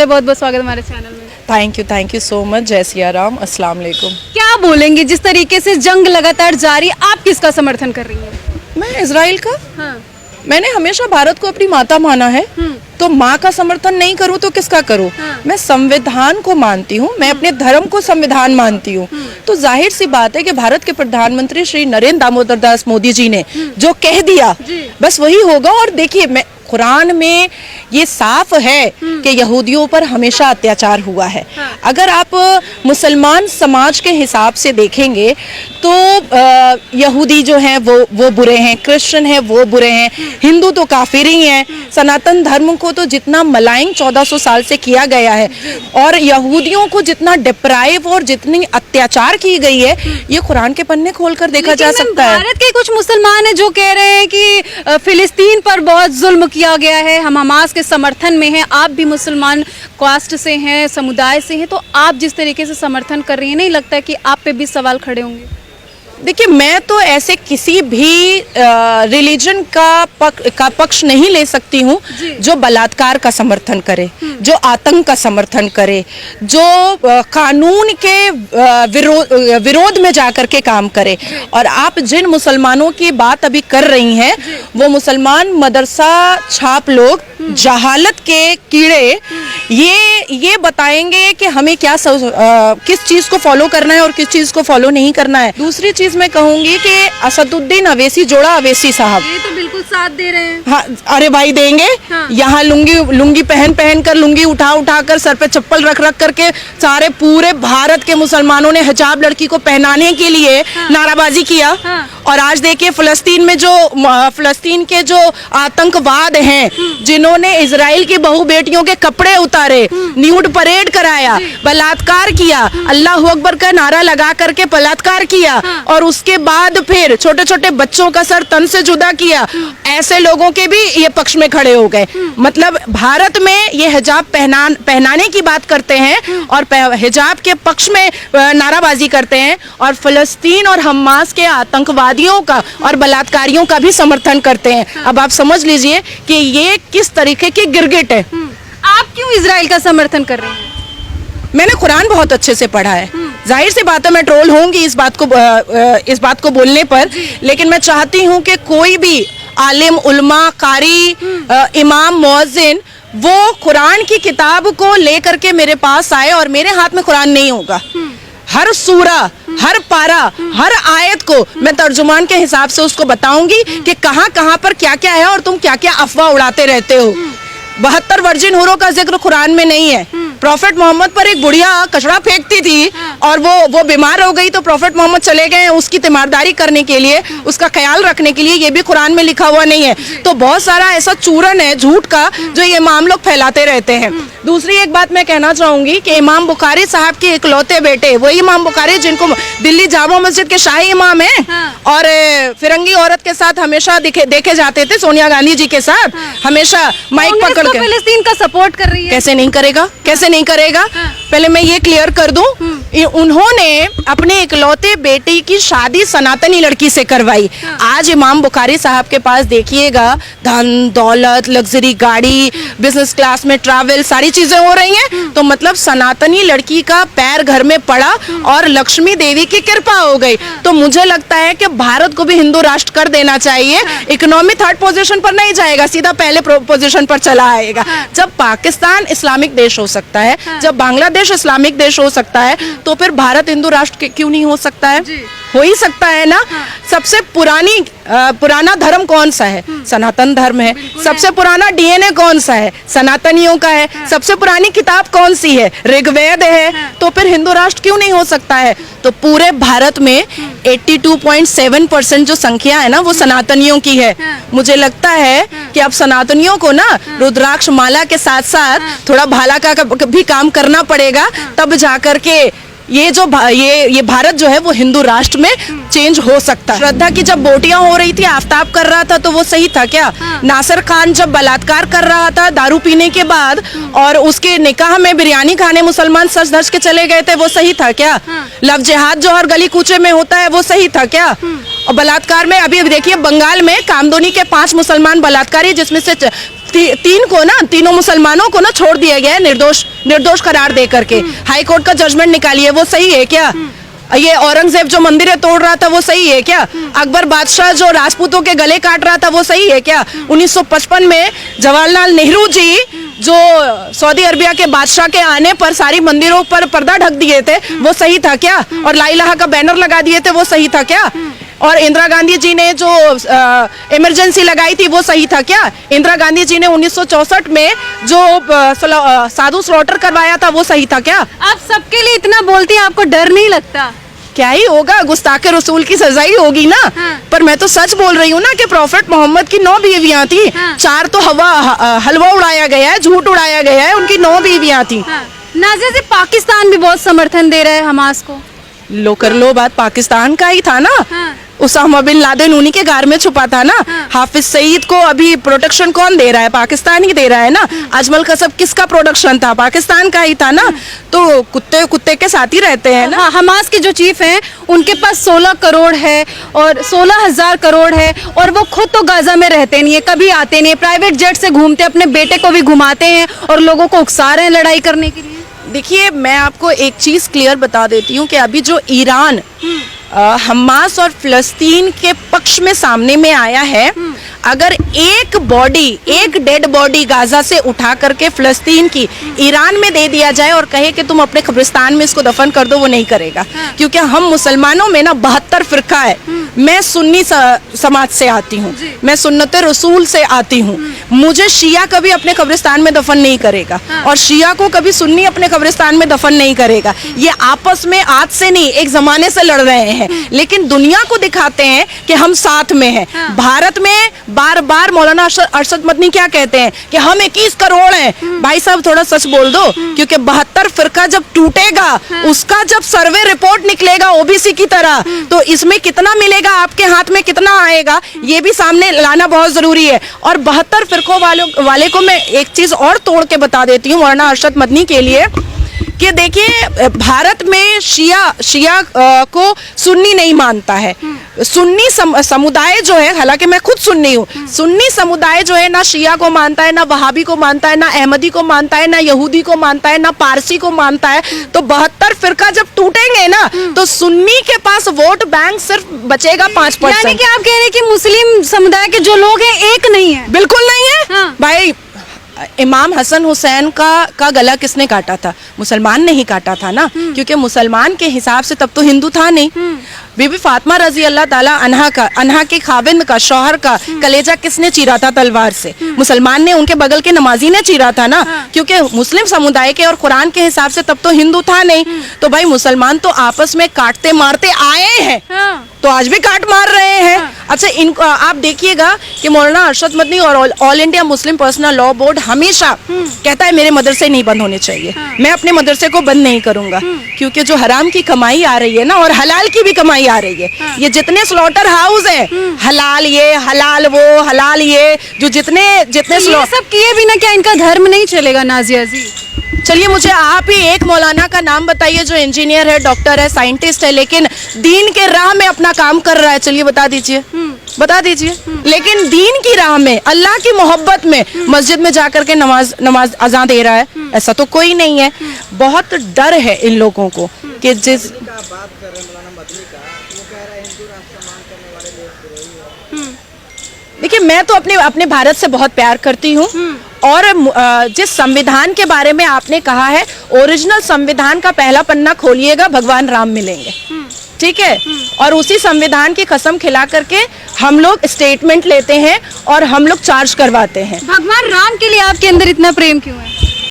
हाल है? बहुत बहुत स्वागत हमारे चैनल में। Thank you so much. जय सिया राम, अस्सलाम वालेकुम। क्या बोलेंगे जिस तरीके से जंग लगातार जारी, आप किसका समर्थन कर रही हैं? मैं इजराइल का। हाँ। मैंने हमेशा भारत को अपनी माता माना है, तो माँ का समर्थन नहीं करूँ तो किसका करूँ? मैं संविधान को मानती हूँ, मैं अपने धर्म को संविधान मानती हूँ। तो जाहिर सी बात है कि भारत के प्रधानमंत्री श्री नरेंद्र दामोदर दास मोदी जी ने जो कह दिया बस वही होगा। और देखिए, मैं कुरान में ये साफ है कि यहूदियों पर हमेशा अत्याचार हुआ है। अगर आप मुसलमान समाज के हिसाब से देखेंगे तो यहूदी जो हैं वो बुरे हैं, क्रिश्चियन हैं वो बुरे हैं, हिंदू तो काफिर ही हैं। सनातन धर्म को तो जितना मलाइंग 1400 साल से किया गया है और यहूदियों को जितना डिप्राइव और जितनी अत्याचार की गई है, ये कुरान के पन्ने खोलकर देखा जा सकता है। भारत के कुछ मुसलमान हैं जो कह रहे हैं कि फिलिस्तीन पर बहुत जुल्म किया गया है, हम हमास के समर्थन में हैं। आप भी मुसलमान कास्ट से हैं, समुदाय से हैं, तो आप जिस तरीके से समर्थन कर रही हैं, नहीं लगता है कि आप पे भी सवाल खड़े होंगे? देखिए, मैं तो ऐसे किसी भी रिलीजन का पक्ष नहीं ले सकती हूँ जो बलात्कार का समर्थन करे, जो आतंक का समर्थन करे, जो कानून के विरोध में जाकर के काम करे। और आप जिन मुसलमानों की बात अभी कर रही हैं, वो मुसलमान मदरसा छाप लोग, जहालत के कीड़े, ये बताएंगे कि हमें क्या किस चीज को फॉलो करना है और किस चीज को फॉलो नहीं करना है। दूसरी चीज मैं कहूंगी कि असदुद्दीन अवैसी जोड़ा अवैसी साहब, ये तो बिल्कुल साथ दे रहे हैं। हाँ, अरे भाई देंगे। हाँ। यहाँ लुंगी पहन कर, लुंगी उठा कर, सर पे चप्पल रख करके सारे पूरे भारत के मुसलमानों ने हिजाब लड़की को पहनाने के लिए नाराबाजी किया। हाँ। और आज देखिए फिलिस्तीन के जो आतंकवाद हैं, जिन्होंने इजराइल की बहू बेटियों के कपड़े उतारे, न्यूड परेड कराया, बलात्कार किया, अल्लाह अकबर का नारा लगा करके बलात्कार किया, और उसके बाद फिर छोटे छोटे बच्चों का सर तन से जुदा किया, ऐसे लोगों के भी ये पक्ष में खड़े हो गए। मतलब भारत में ये हिजाब पहनाने की बात करते हैं और हिजाब के पक्ष में नाराबाजी करते हैं, और फिलिस्तीन और हमास के आतंकवादियों का और बलात्कारियों का भी समर्थन करते हैं। अब आप समझ लीजिए कि ये किस तरीके की गिरगिट है। आप क्यों इजराइल का समर्थन कर रहे हैं? मैंने कुरान बहुत अच्छे से पढ़ा है। जाहिर सी बात है मैं ट्रोल होंगी इस बात को बोलने पर, लेकिन मैं चाहती हूँ कि कोई भी आलिम, उलमा, कारी, इमाम, मुअज्जिन वो कुरान की किताब को लेकर के मेरे पास आए, और मेरे हाथ में कुरान नहीं होगा। हर सूरा, हर पारा, हर आयत को मैं तर्जुमान के हिसाब से उसको बताऊंगी कि कहाँ कहाँ पर क्या क्या है और तुम क्या क्या अफवाह उड़ाते रहते हो। 72 वर्जिन हूरों का जिक्र कुरान में नहीं है। प्रॉफेट मोहम्मद पर एक बुढ़िया कचड़ा फेंकती थी और वो बीमार हो गई, तो प्रॉफेट मोहम्मद चले गए उसकी तीमारदारी करने के लिए, उसका ख्याल रखने के लिए। ये भी कुरान में लिखा हुआ नहीं है। तो बहुत सारा ऐसा चूरन है झूठ का जो ये इमाम लोग फैलाते रहते हैं। दूसरी एक बात मैं कहना चाहूंगी कि इमाम बुखारी साहब के इकलौते बेटे, वही इमाम बुखारी जिनको दिल्ली जामा मस्जिद के शाही इमाम है और फिरंगी औरत के साथ हमेशा देखे जाते थे, सोनिया गांधी जी के साथ हमेशा माइक पकड़ के। फिलिस्तीन का सपोर्ट कर रही है। कैसे नहीं करेगा, कैसे नहीं करेगा? पहले मैं ये क्लियर कर दूं, उन्होंने अपने इकलौते बेटे की शादी सनातनी लड़की से करवाई। आज इमाम बुखारी साहब के पास देखिएगा धन दौलत, लग्जरी गाड़ी, बिजनेस क्लास में ट्रैवल, सारी चीजें हो रही हैं। तो मतलब सनातनी लड़की का पैर घर में पड़ा और लक्ष्मी देवी की कृपा हो गई। तो मुझे लगता है कि भारत को भी हिंदू राष्ट्र कर देना चाहिए। इकोनॉमी 3rd पोजीशन पर नहीं जाएगा, सीधा पहले पोजीशन पर चला आएगा। जब पाकिस्तान इस्लामिक देश हो सकता है, जब बांग्लादेश इस्लामिक देश हो सकता है, तो फिर भारत हिंदू राष्ट्र क्यों नहीं हो सकता है? हो ही सकता है ना। सबसे पुराना धर्म कौन सा है? सनातन धर्म है। सबसे पुराना डीएनए कौन सा है? सनातनियों का है। सबसे पुरानी किताब कौन सी है? ऋग्वेद है। तो फिर हिंदू राष्ट्र क्यों नहीं हो सकता है? तो पूरे भारत में 82.7% जो संख्या है ना, वो सनातनियों की है। मुझे लगता है कि अब सनातनियों को ना रुद्राक्ष माला के साथ साथ थोड़ा भाला का भी काम करना पड़ेगा, तब जाकर के ये भारत जो है वो हिंदू राष्ट्र में चेंज हो सकता है। श्रद्धा की जब बोटियां हो रही थी, आफताब कर रहा था, तो वो सही था क्या? नासिर खान जब बलात्कार कर रहा था दारू पीने के बाद और उसके निकाह में बिरयानी खाने मुसलमान सच धज के चले गए थे, वो सही था क्या? लव जिहाद जो हर गली कूचे में होता है, वो सही था क्या? और बलात्कार में अभी देखिए बंगाल में कामदोनी के 5 मुसलमान बलात्कारी, जिसमें से तीन को ना, तीनों मुसलमानों को ना छोड़ दिया गया है निर्दोष करार दे करके। हाई कोर्ट का जजमेंट निकाली है, वो सही है क्या? ये औरंगजेब जो मंदिरें तोड़ रहा था वो सही है क्या? अकबर बादशाह जो राजपूतों के गले काट रहा था वो सही है क्या? 1955 में जवाहरलाल नेहरू जी जो सऊदी अरबिया के बादशाह के आने पर सारी मंदिरों पर पर्दा ढक दिए थे, वो सही था क्या? और ला इलाहा का बैनर लगा दिए थे, वो सही था क्या? और इंदिरा गांधी जी ने जो इमरजेंसी लगाई थी वो सही था क्या? इंदिरा गांधी जी ने 1964 में जो साधु स्लॉटर करवाया था वो सही था क्या? आप सबके लिए इतना बोलती हैं, आपको डर नहीं लगता? क्या ही होगा, गुस्ताखे रसूल की सजा ही होगी ना। पर मैं तो सच बोल रही हूँ ना कि प्रॉफेट मोहम्मद की 9 बीवियां थी। 4 तो हलवा उड़ाया गया है, झूठ उड़ाया गया है, उनकी 9 बीवियां थी। नाज़िया जी, पाकिस्तान भी बहुत समर्थन दे रहा है हमास को। लो कर लो बात, पाकिस्तान का ही था ना। उसामा बिन लादेन उन्हीं के घर में छुपा था ना। हाफिज सईद को अभी प्रोटेक्शन कौन दे रहा है? पाकिस्तान ही दे रहा है ना। अजमल कसब किसका प्रोडक्शन था? पाकिस्तान का ही था ना। तो कुत्ते कुत्ते के साथ ही रहते हैं ना। हाँ, हमास के जो चीफ हैं उनके पास 16 करोड़ है और 16,000 करोड़ है, और वो खुद तो गाजा में रहते नहीं है, कभी आते नहीं है, प्राइवेट जेट से घूमते, अपने बेटे को भी घुमाते हैं और लोगों को उकसा रहे हैं लड़ाई करने के लिए। देखिए, मैं आपको एक चीज क्लियर बता देती हूँ कि अभी जो ईरान हमास और फिलिस्तीन के पक्ष में सामने में आया है, अगर एक डेड बॉडी गाजा से उठा करके फिलिस्तीन की ईरान में दे दिया जाए और कहे कि तुम अपने कब्रिस्तान में इसको दफन कर दो, वो नहीं करेगा। क्योंकि हम मुसलमानों में ना 72 फिरका है। मैं सुन्नी समाज से आती हूँ, मैं सुन्नत रसूल से आती हूँ। मुझे शिया कभी अपने कब्रिस्तान में दफन नहीं करेगा और शिया को कभी सुन्नी अपने कब्रिस्तान में दफन नहीं करेगा। ये आपस में आज से नहीं, एक जमाने से लड़ रहे हैं, लेकिन दुनिया को दिखाते हैं कि हम साथ में हैं। भारत में बार बार मौलाना अरशद मदनी क्या कहते हैं कि हम 21 करोड़ हैं। भाई साहब, थोड़ा सच बोल दो, क्योंकि 72 फिरका जब टूटेगा, उसका जब सर्वे रिपोर्ट निकलेगा ओबीसी की तरह, तो इसमें कितना मिलेगा, आपके हाथ में कितना आएगा, ये भी सामने लाना बहुत जरूरी है। और 72 फिरकों वाले को मैं एक चीज और तोड़ के बता देती हूँ मौलाना अरशद मदनी के लिए, कि देखिए, भारत में शिया को सुन्नी नहीं मानता है। सुन्नी समुदाय जो है, हालांकि मैं खुद सुन्नी हूँ, सुन्नी समुदाय जो है ना शिया को मानता है, ना वहाबी को मानता है, ना अहमदी को मानता है, ना यहूदी को मानता है, ना पारसी को मानता है। तो 72 फिरका जब टूटेंगे ना, तो सुन्नी के पास वोट बैंक सिर्फ बचेगा 5%। यानी कि आप कह रहे हैं कि मुस्लिम समुदाय के जो लोग हैं एक नहीं है? बिल्कुल नहीं है। भाई, इमाम हसन हुसैन का गला किसने काटा था? मुसलमान ने ही काटा था ना, क्योंकि मुसलमान के हिसाब से तब तो हिंदू था नहीं। बीबी फातिमा रजी अल्लाह ताला अन्हा के खाविंद का, शौहर का कलेजा किसने चीरा था तलवार से? मुसलमान ने, उनके बगल के नमाजी ने चीरा था ना, क्योंकि मुस्लिम समुदाय के और कुरान के हिसाब से तब तो हिंदू था नहीं। तो भाई, मुसलमान तो आपस में काटते मारते आए हैं, तो आज भी काट मार रहे हैं। अच्छा, इनको आप देखिएगा कि मौलाना अरशद मदनी और all India Muslim personal law board हमेशा कहता है मेरे मदरसे नहीं बंद होने चाहिए। मैं अपने मदरसे को बंद नहीं करूंगा, क्योंकि जो हराम की कमाई आ रही है ना, और हलाल की भी कमाई आ रही है, ये जितने स्लॉटर हाउस है, हलाल ये, हलाल वो, हलाल ये, जो जितने ये सब किए बिना क्या इनका धर्म नहीं चलेगा? नाज़िया जी, चलिए, मुझे आप ही एक मौलाना का नाम बताइए जो इंजीनियर है, डॉक्टर है, साइंटिस्ट है, लेकिन दीन के राह में अपना काम कर रहा है। चलिए, बता दीजिए, बता दीजिए। लेकिन दीन की राह में, अल्लाह की मोहब्बत में मस्जिद में जाकर के नमाज अज़ान दे रहा है, ऐसा तो कोई नहीं है। बहुत डर है इन लोगों को कि जिस देखिए, मैं तो अपने भारत से बहुत प्यार करती हूँ, और जिस संविधान के बारे में आपने कहा है, ओरिजिनल संविधान का पहला पन्ना खोलिएगा, भगवान राम मिलेंगे, ठीक है? और उसी संविधान की कसम खिला करके हम लोग स्टेटमेंट लेते हैं और हम लोग चार्ज करवाते हैं। भगवान राम के लिए आपके अंदर इतना प्रेम क्यों है?